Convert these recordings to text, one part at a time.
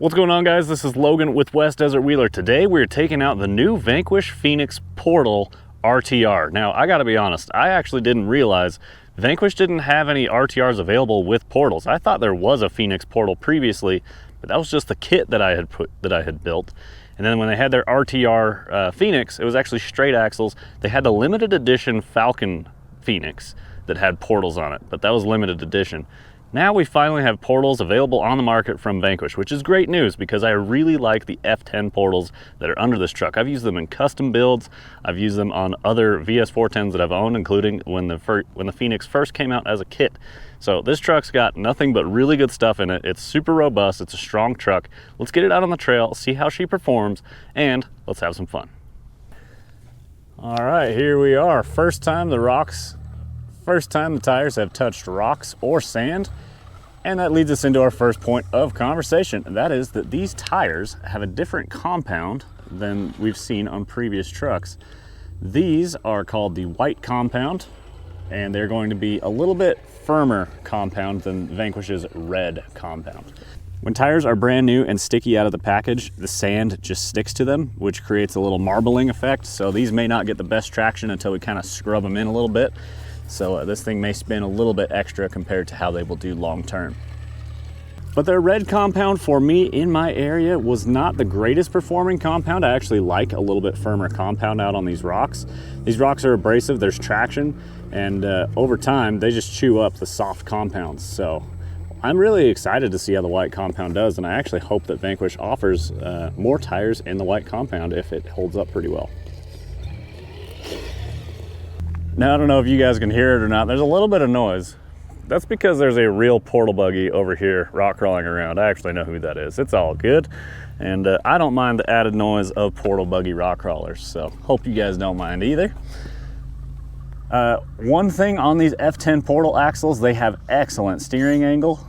What's going on, guys? This is Logan with West Desert Wheeler. Today we're taking out the new Vanquish Phoenix Portal RTR. Now, I gotta be honest, I actually didn't realize Vanquish didn't have any RTRs available with portals. I thought there was a Phoenix Portal previously, but that was just the kit that I had built. And then when they had their RTR Phoenix, it was actually straight axles. They had the limited edition Falcon Phoenix that had portals on it, but that was limited edition. Now we finally have portals available on the market from Vanquish, which is great news because I really like the F10 portals that are under this truck. I've used them in custom builds. I've used them on other VS410s that I've owned, including when the Phoenix first came out as a kit. So this truck's got nothing but really good stuff in it. It's super robust. It's a strong truck. Let's get it out on the trail, see how she performs, and let's have some fun. All right, here we are. First time the tires have touched rocks or sand, and that leads us into our first point of conversation, and that is that these tires have a different compound than we've seen on previous trucks. These are called the white compound, and they're going to be a little bit firmer compound than Vanquish's red compound. When tires are brand new and sticky out of the package, the sand just sticks to them, which creates a little marbling effect, so these may not get the best traction until we kind of scrub them in a little bit. So this thing may spin a little bit extra compared to how they will do long term. But their red compound for me in my area was not the greatest performing compound. I actually like a little bit firmer compound out on these rocks. These rocks are abrasive, there's traction, and over time they just chew up the soft compounds. So I'm really excited to see how the white compound does, and I actually hope that Vanquish offers more tires in the white compound if it holds up pretty well. Now, I don't know if you guys can hear it or not. There's a little bit of noise. That's because there's a real portal buggy over here rock crawling around. I actually know who that is. It's all good. And I don't mind the added noise of portal buggy rock crawlers. So hope you guys don't mind either. One thing on these F10 portal axles, they have excellent steering angle.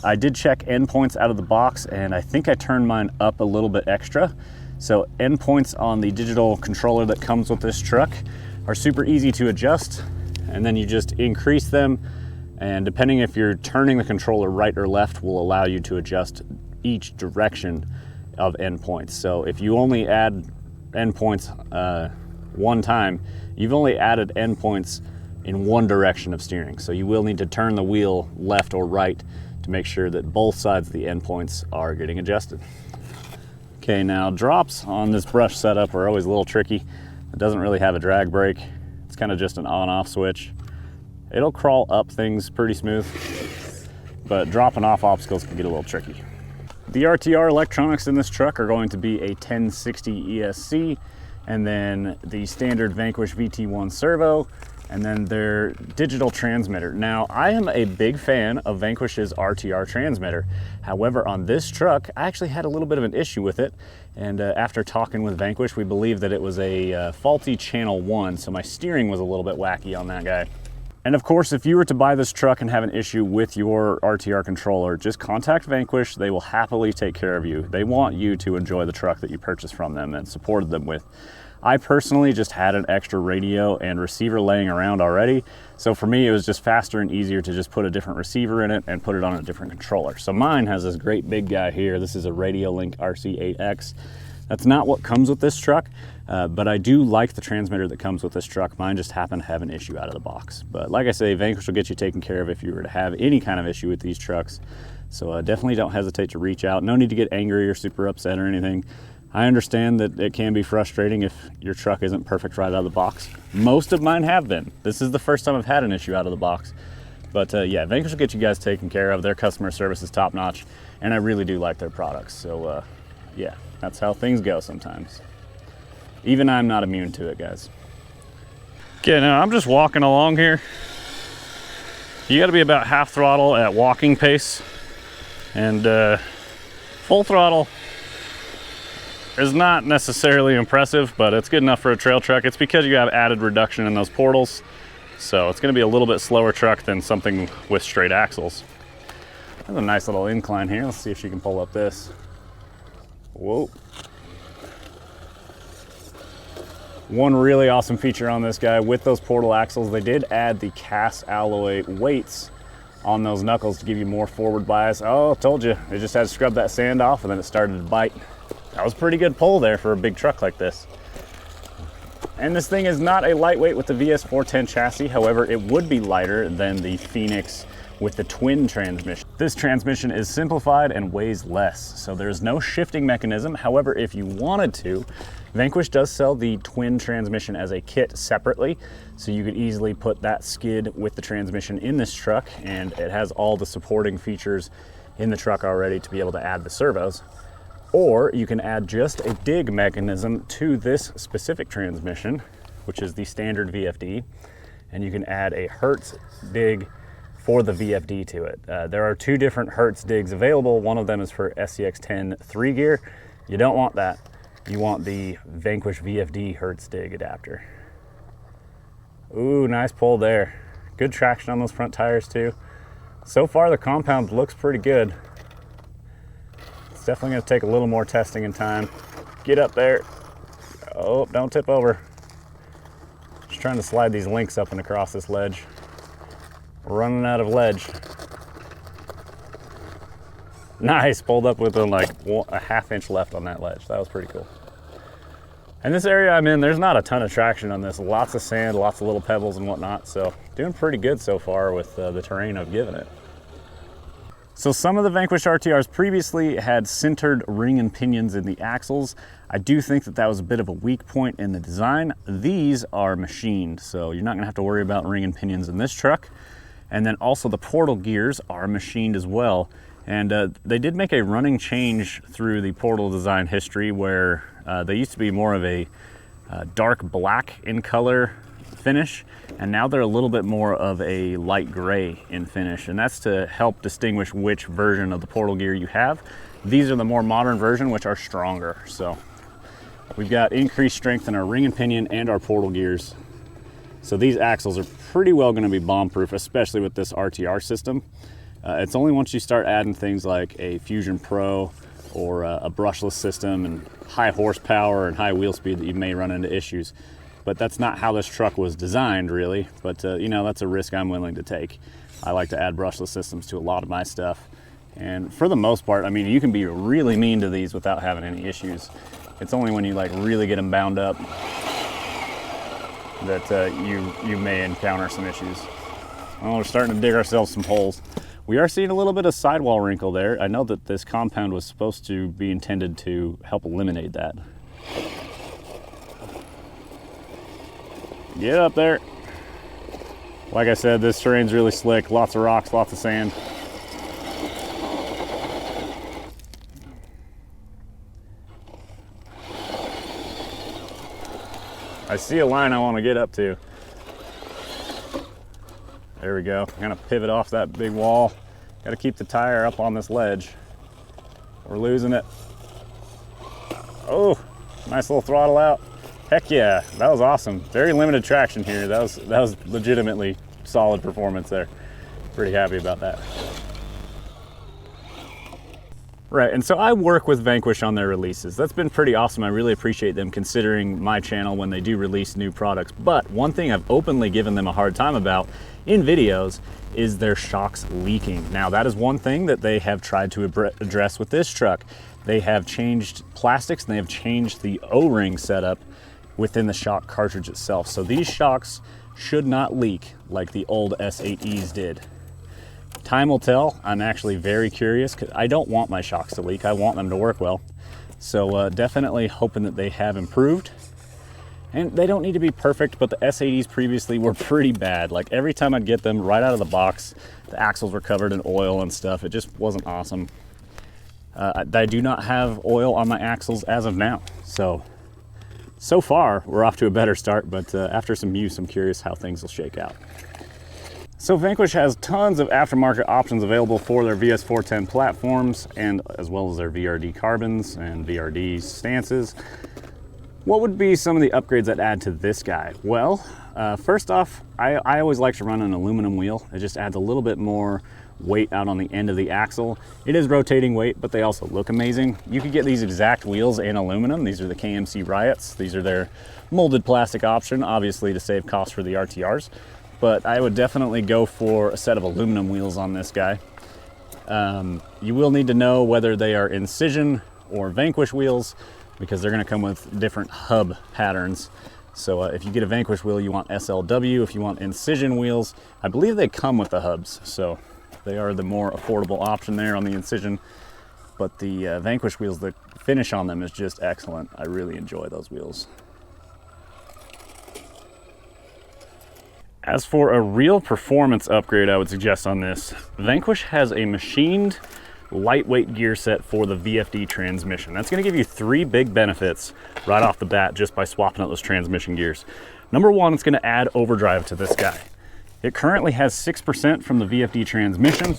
I did check endpoints out of the box, and I think I turned mine up a little bit extra. So endpoints on the digital controller that comes with this truck are super easy to adjust, and then you just increase them, and depending if you're turning the controller right or left will allow you to adjust each direction of endpoints. So if you only add endpoints one time, you've only added endpoints in one direction of steering. So you will need to turn the wheel left or right to make sure that both sides of the endpoints are getting adjusted. Okay, now drops on this brush setup are always a little tricky. It doesn't really have a drag brake. It's kind of just an on-off switch. It'll crawl up things pretty smooth, but dropping off obstacles can get a little tricky. The RTR electronics in this truck are going to be a 1060 ESC, and then the standard Vanquish VT1 servo, and then their digital transmitter. Now, I am a big fan of Vanquish's RTR transmitter. However, on this truck, I actually had a little bit of an issue with it. And after talking with Vanquish, we believe that it was a faulty channel 1, so my steering was a little bit wacky on that guy. And of course, if you were to buy this truck and have an issue with your RTR controller, just contact Vanquish. They will happily take care of you. They want you to enjoy the truck that you purchased from them and supported them with. I personally just had an extra radio and receiver laying around already. So for me, it was just faster and easier to just put a different receiver in it and put it on a different controller. So mine has this great big guy here. This is a RadioLink RC8X. That's not what comes with this truck, but I do like the transmitter that comes with this truck. Mine just happened to have an issue out of the box. But like I say, Vanquish will get you taken care of if you were to have any kind of issue with these trucks. So definitely don't hesitate to reach out. No need to get angry or super upset or anything. I understand that it can be frustrating if your truck isn't perfect right out of the box. Most of mine have been. This is the first time I've had an issue out of the box. But yeah, Vanquish will get you guys taken care of. Their customer service is top notch, and I really do like their products. So yeah, that's how things go sometimes. Even I'm not immune to it, guys. Okay, now I'm just walking along here. You gotta be about half throttle at walking pace, and full throttle is not necessarily impressive, but it's good enough for a trail truck. It's because you have added reduction in those portals, so it's going to be a little bit slower truck than something with straight axles. There's a nice little incline here. Let's see if she can pull up this. Whoa. One really awesome feature on this guy with those portal axles, they did add the cast alloy weights on those knuckles to give you more forward bias. Oh, told you, it just had to scrub that sand off and then it started to bite. That was a pretty good pull there for a big truck like this. And this thing is not a lightweight with the VS410 chassis. However, it would be lighter than the Phoenix with the twin transmission. This transmission is simplified and weighs less, so there's no shifting mechanism. However, if you wanted to, Vanquish does sell the twin transmission as a kit separately, so you could easily put that skid with the transmission in this truck, and it has all the supporting features in the truck already to be able to add the servos. Or you can add just a dig mechanism to this specific transmission, which is the standard VFD, and you can add a Hertz dig for the VFD to it. There are two different Hertz digs available. One of them is for SCX10 3 gear. You don't want that. You want the Vanquish VFD Hertz dig adapter. Ooh, nice pull there. Good traction on those front tires too. So far the compound looks pretty good. It's definitely gonna take a little more testing and time. Get up there. Oh, don't tip over. Just trying to slide these links up and across this ledge. We're running out of ledge. Nice, pulled up with like a ½ inch left on that ledge. That was pretty cool. And this area I'm in, there's not a ton of traction on this. Lots of sand, lots of little pebbles and whatnot. So doing pretty good so far with the terrain I've given it. So some of the Vanquish RTRs previously had sintered ring and pinions in the axles. I do think that that was a bit of a weak point in the design. These are machined, so you're not gonna have to worry about ring and pinions in this truck. And then also the portal gears are machined as well. And they did make a running change through the portal design history where they used to be more of a dark black in color finish, and now they're a little bit more of a light gray in finish, and that's to help distinguish which version of the portal gear you have. These are the more modern version, which are stronger. So we've got increased strength in our ring and pinion and our portal gears. So these axles are pretty well going to be bomb-proof, especially with this RTR system. It's only once you start adding things like a Fusion Pro or a brushless system and high horsepower and high wheel speed that you may run into issues. But that's not how this truck was designed, really. But you know, that's a risk I'm willing to take. I like to add brushless systems to a lot of my stuff. And for the most part, I mean, you can be really mean to these without having any issues. It's only when you like really get them bound up that you may encounter some issues. Well, we're starting to dig ourselves some holes. We are seeing a little bit of sidewall wrinkle there. I know that this compound was supposed to be intended to help eliminate that. Get up there. Like I said, this terrain's really slick. Lots of rocks, lots of sand. I see a line I want to get up to. There we go. I'm gonna pivot off that big wall. Got to keep the tire up on this ledge. We're losing it. Oh, nice little throttle out. Heck yeah, that was awesome. Very limited traction here. That was legitimately solid performance there. Pretty happy about that. Right, and so I work with Vanquish on their releases. That's been pretty awesome. I really appreciate them considering my channel when they do release new products. But one thing I've openly given them a hard time about in videos is their shocks leaking. Now that is one thing that they have tried to address with this truck. They have changed plastics and they have changed the O-ring setup within the shock cartridge itself. So these shocks should not leak like the old S8Es did. Time will tell. I'm actually very curious because I don't want my shocks to leak. I want them to work well. So definitely hoping that they have improved. And they don't need to be perfect, but the S8Es previously were pretty bad. Like every time I'd get them right out of the box, the axles were covered in oil and stuff. It just wasn't awesome. I do not have oil on my axles as of now. So far, we're off to a better start, but after some use, I'm curious how things will shake out. So Vanquish has tons of aftermarket options available for their VS410 platforms, and as well as their VRD carbons and VRD stances. What would be some of the upgrades I'd add to this guy? Well, first off, I always like to run an aluminum wheel. It just adds a little bit more weight out on the end of the axle. It is rotating weight, but they also look amazing. You could get these exact wheels in aluminum. These are the KMC Riots. These are their molded plastic option, obviously to save costs for the RTRs. but I would definitely go for a set of aluminum wheels on this guy. You will need to know whether they are Incision or Vanquish wheels, because they're going to come with different hub patterns. So if you get a Vanquish wheel, you want SLW. If you want Incision wheels, I believe they come with the hubs, so they are the more affordable option there on the Incision. But the Vanquish wheels, the finish on them is just excellent. I really enjoy those wheels. As for a real performance upgrade I would suggest on this, Vanquish has a machined lightweight gear set for the VFD transmission. That's going to give you 3 big benefits right off the bat just by swapping out those transmission gears. Number one, it's going to add overdrive to this guy. It currently has 6% from the VFD transmission,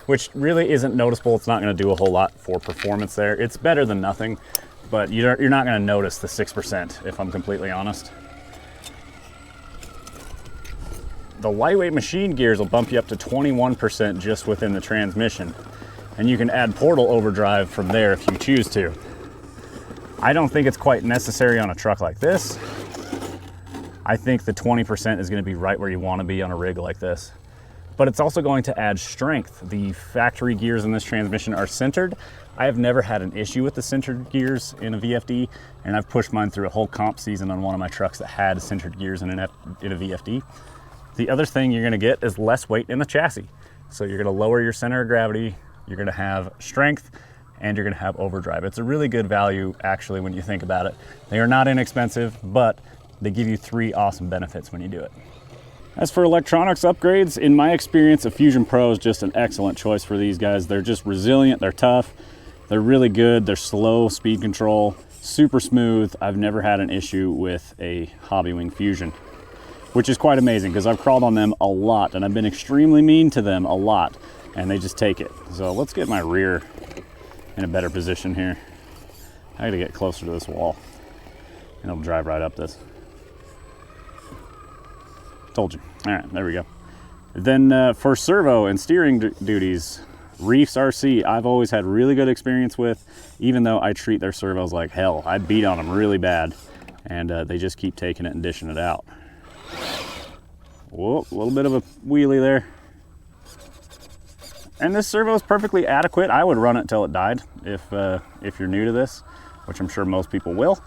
which really isn't noticeable. It's not going to do a whole lot for performance there. It's better than nothing, but you're not going to notice the 6%, if I'm completely honest. The lightweight machine gears will bump you up to 21% just within the transmission, and you can add portal overdrive from there if you choose to. I don't think it's quite necessary on a truck like this. I think the 20% is going to be right where you want to be on a rig like this. But it's also going to add strength. The factory gears in this transmission are centered. I have never had an issue with the centered gears in a VFD, and I've pushed mine through a whole comp season on one of my trucks that had centered gears in a VFD. The other thing you're going to get is less weight in the chassis. So you're going to lower your center of gravity, you're going to have strength, and you're going to have overdrive. It's a really good value, actually, when you think about it. They are not inexpensive, but they give you 3 awesome benefits when you do it. As for electronics upgrades, in my experience, a Fusion Pro is just an excellent choice for these guys. They're just resilient, they're tough, they're really good, they're slow speed control, super smooth. I've never had an issue with a Hobbywing Fusion, which is quite amazing because I've crawled on them a lot and I've been extremely mean to them a lot, and they just take it. So let's get my rear in a better position here. I gotta get closer to this wall and it'll drive right up this. Told you. All right, there we go. Then for servo and steering duties, Reefs RC, I've always had really good experience with, even though I treat their servos like hell. I beat on them really bad, and they just keep taking it and dishing it out. Whoa, a little bit of a wheelie there. And this servo is perfectly adequate. I would run it till it died if you're new to this, which I'm sure most people will.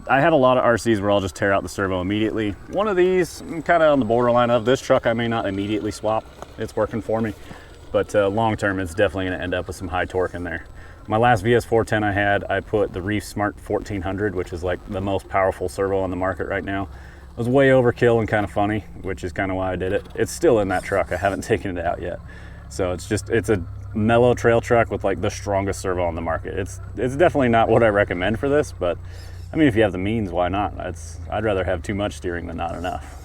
I have a lot of RCs where I'll just tear out the servo immediately. One of these, I'm kind of on the borderline of. This truck I may not immediately swap. It's working for me. But long term, it's definitely going to end up with some high torque in there. My last VS410 I had, I put the Reefs Smart 1400, which is like the most powerful servo on the market right now. It was way overkill and kind of funny, which is kind of why I did it. It's still in that truck. I haven't taken it out yet. So it's a mellow trail truck with like the strongest servo on the market. It's definitely not what I recommend for this, but I mean, if you have the means, why not? I'd rather have too much steering than not enough.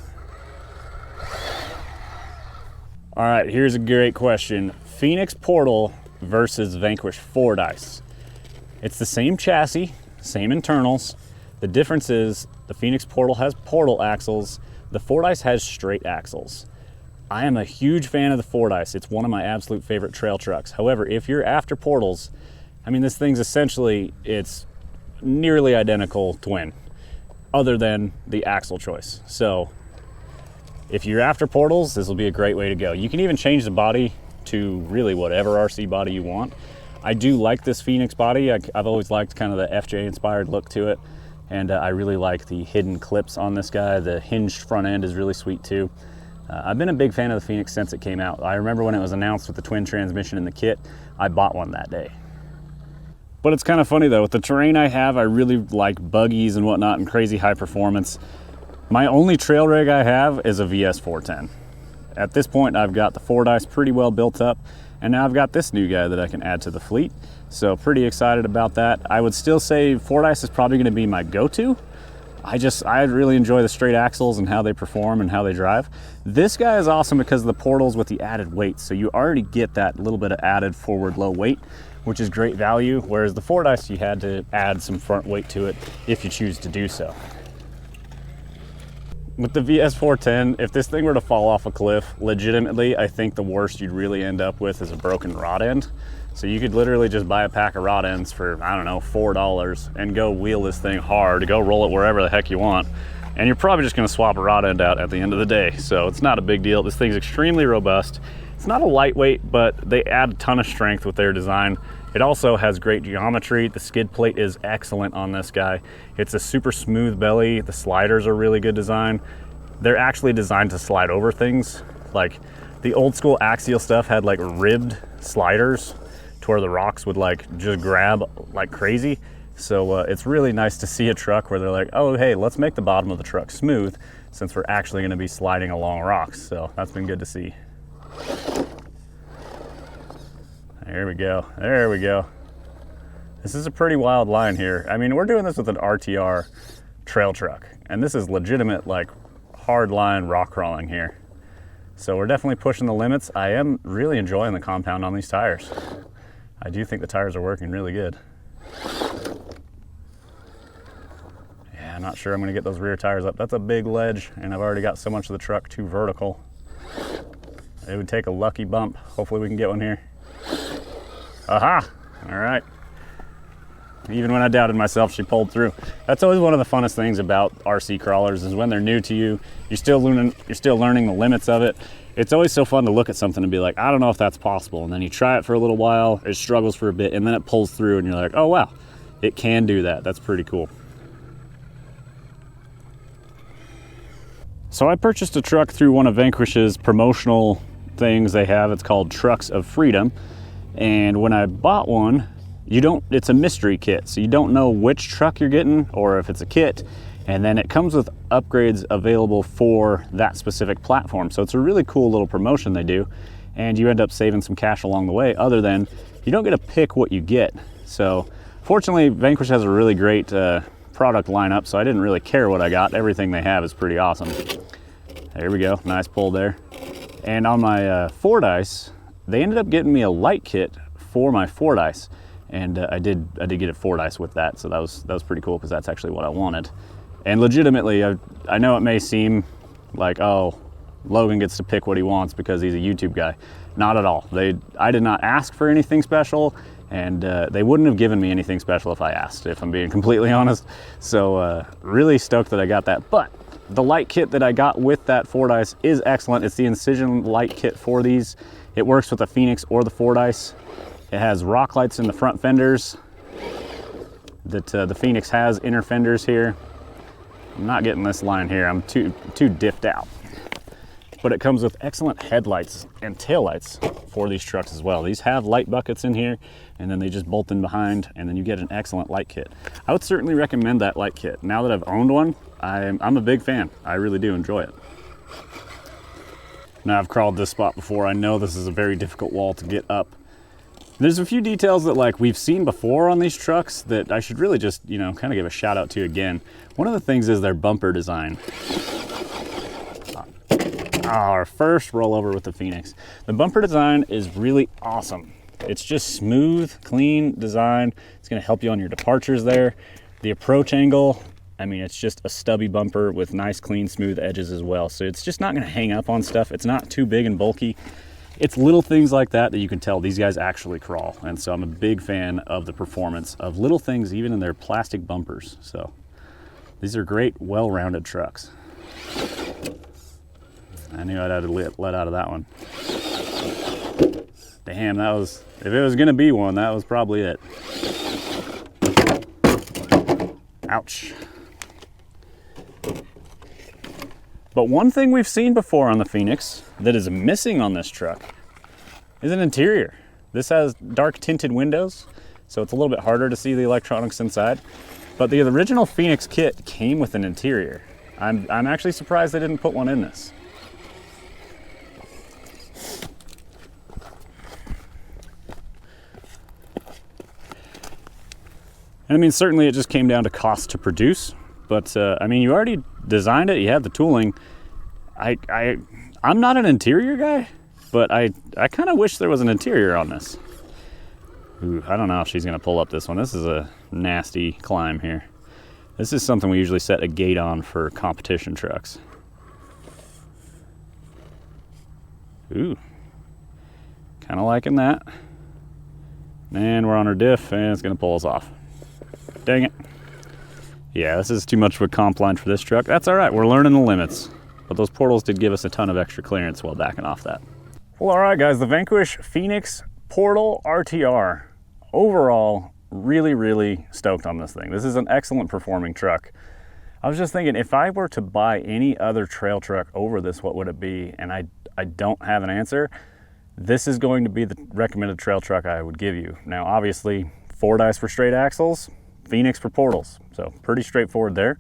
All right, here's a great question. Phoenix Portal versus Vanquish Fordyce. It's the same chassis, same internals. The difference is the Phoenix Portal has portal axles. The Fordyce has straight axles. I am a huge fan of the Fordyce. It's one of my absolute favorite trail trucks. However, if you're after portals, I mean, this thing's essentially, it's nearly identical twin, other than the axle choice. So if you're after portals, this will be a great way to go. You can even change the body to really whatever RC body you want. I do like this Phoenix body. I've always liked kind of the FJ inspired look to it, and I really like the hidden clips on this guy. The hinged front end is really sweet too. I've been a big fan of the Phoenix since it came out. I remember when it was announced with the twin transmission in the kit, I bought one that day. But it's kind of funny though, with the terrain I have, I really like buggies and whatnot and crazy high performance. My only trail rig I have is a VS410. At this point, I've got the Fordyce pretty well built up, and now I've got this new guy that I can add to the fleet. So pretty excited about that. I would still say Fordyce is probably gonna be my go-to. I really enjoy the straight axles and how they perform and how they drive. This guy is awesome because of the portals with the added weight. So you already get that little bit of added forward low weight, which is great value. Whereas the Fordyce, you had to add some front weight to it if you choose to do so. With the VS410, if this thing were to fall off a cliff, legitimately, I think the worst you'd really end up with is a broken rod end. So you could literally just buy a pack of rod ends for, I don't know, $4 and go wheel this thing hard, go roll it wherever the heck you want, and you're probably just gonna swap a rod end out at the end of the day. So it's not a big deal. This thing's extremely robust. It's not a lightweight, but they add a ton of strength with their design. It also has great geometry. The skid plate is excellent on this guy. It's a super smooth belly. The sliders are really good design. They're actually designed to slide over things. Like the old school axial stuff had like ribbed sliders to where the rocks would like just grab like crazy. So it's really nice to see a truck where they're like, oh, hey, let's make the bottom of the truck smooth since we're actually gonna be sliding along rocks. So that's been good to see. There we go, there we go. This is a pretty wild line here. I mean, we're doing this with an RTR trail truck, and this is legitimate like hard line rock crawling here. So we're definitely pushing the limits. I am really enjoying the compound on these tires. I do think the tires are working really good. Yeah, I'm not sure I'm gonna get those rear tires up. That's a big ledge, and I've already got so much of the truck too vertical. It would take a lucky bump. Hopefully we can get one here. Aha, all right. Even when I doubted myself, she pulled through. That's always one of the funnest things about RC crawlers is when they're new to you, you're still learning the limits of it. It's always so fun to look at something and be like, I don't know if that's possible. And then you try it for a little while, it struggles for a bit, and then it pulls through and you're like, oh wow, it can do that. That's pretty cool. So I purchased a truck through one of Vanquish's promotional things they have. It's called Trucks of Freedom. And when I bought one, it's a mystery kit. So you don't know which truck you're getting or if it's a kit. And then it comes with upgrades available for that specific platform. So it's a really cool little promotion they do. And you end up saving some cash along the way, other than you don't get to pick what you get. So fortunately, Vanquish has a really great product lineup, so I didn't really care what I got. Everything they have is pretty awesome. There we go, nice pull there. And on my Fordyce, they ended up getting me a light kit for my Fordyce, and I did get a Fordyce with that, so that was pretty cool because that's actually what I wanted. And legitimately, I know it may seem like, oh, Logan gets to pick what he wants because he's a YouTube guy. Not at all. I did not ask for anything special, and they wouldn't have given me anything special if I asked, if I'm being completely honest. So really stoked that I got that. But the light kit that I got with that Fordyce is excellent. It's the Incision light kit for these. It works with the Phoenix or the Fordyce. It has rock lights in the front fenders that the Phoenix has inner fenders here. I'm not getting this line here. I'm too diffed out. But it comes with excellent headlights and taillights for these trucks as well. These have light buckets in here, and then they just bolt in behind, and then you get an excellent light kit. I would certainly recommend that light kit. Now that I've owned one, I'm a big fan. I really do enjoy it. Now, I've crawled this spot before. I know this is a very difficult wall to get up. There's a few details that like we've seen before on these trucks that I should really just, kind of give a shout out to again. One of the things is their bumper design. Our first rollover with the Phoenix. The bumper design is really awesome. It's just smooth, clean design. It's gonna help you on your departures there. The approach angle, I mean, it's just a stubby bumper with nice, clean, smooth edges as well. So it's just not gonna hang up on stuff. It's not too big and bulky. It's little things like that you can tell these guys actually crawl. And so I'm a big fan of the performance of little things, even in their plastic bumpers. So these are great, well-rounded trucks. I knew I'd have to let out of that one. Damn, if it was gonna be one, that was probably it. Ouch. But one thing we've seen before on the Phoenix that is missing on this truck is an interior. This has dark tinted windows, so it's a little bit harder to see the electronics inside. But the original Phoenix kit came with an interior. I'm actually surprised they didn't put one in this. And I mean, certainly it just came down to cost to produce, but I mean, you already designed it, you have the tooling. I'm not an interior guy, but I kind of wish there was an interior on this. Ooh, I don't know if she's gonna pull up this one. This is a nasty climb here. This is something we usually set a gate on for competition trucks. Ooh, kind of liking that. And we're on our diff, and it's gonna pull us off. Dang it. Yeah, this is too much of a comp line for this truck. That's all right, we're learning the limits. But those portals did give us a ton of extra clearance while backing off that. Well, all right guys, the Vanquish Phoenix Portal RTR. Overall, really stoked on this thing. This is an excellent performing truck. I was just thinking, if I were to buy any other trail truck over this, what would it be? And I don't have an answer. This is going to be the recommended trail truck I would give you. Now, obviously, Fordyce for straight axles, Phoenix for portals. So pretty straightforward there.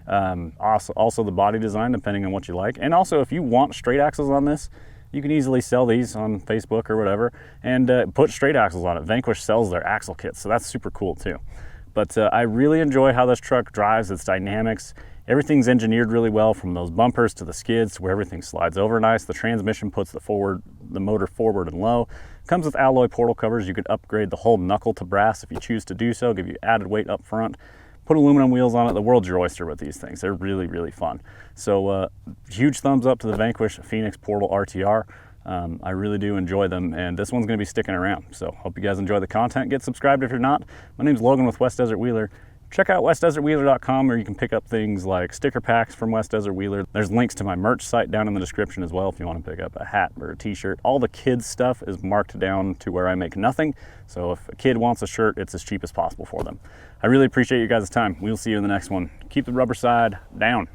Also the body design, depending on what you like. And also, if you want straight axles on this, you can easily sell these on Facebook or whatever and put straight axles on it. Vanquish sells their axle kits, so that's super cool too. But I really enjoy how this truck drives, its dynamics. Everything's engineered really well, from those bumpers to the skids to where everything slides over nice. The transmission puts the motor forward and low. Comes with alloy portal covers. You could upgrade the whole knuckle to brass if you choose to do so, give you added weight up front. Put aluminum wheels on it. The world's your oyster with these things. They're really fun. So huge thumbs up to the Vanquish Phoenix Portal RTR. I really do enjoy them, and this one's going to be sticking around. So hope you guys enjoy the content. Get subscribed if you're not. My name's Logan with West Desert Wheeler. Check out westdesertwheeler.com, where you can pick up things like sticker packs from West Desert Wheeler. There's links to my merch site down in the description as well if you want to pick up a hat or a t-shirt. All the kids stuff is marked down to where I make nothing. So if a kid wants a shirt, it's as cheap as possible for them. I really appreciate you guys' time. We'll see you in the next one. Keep the rubber side down.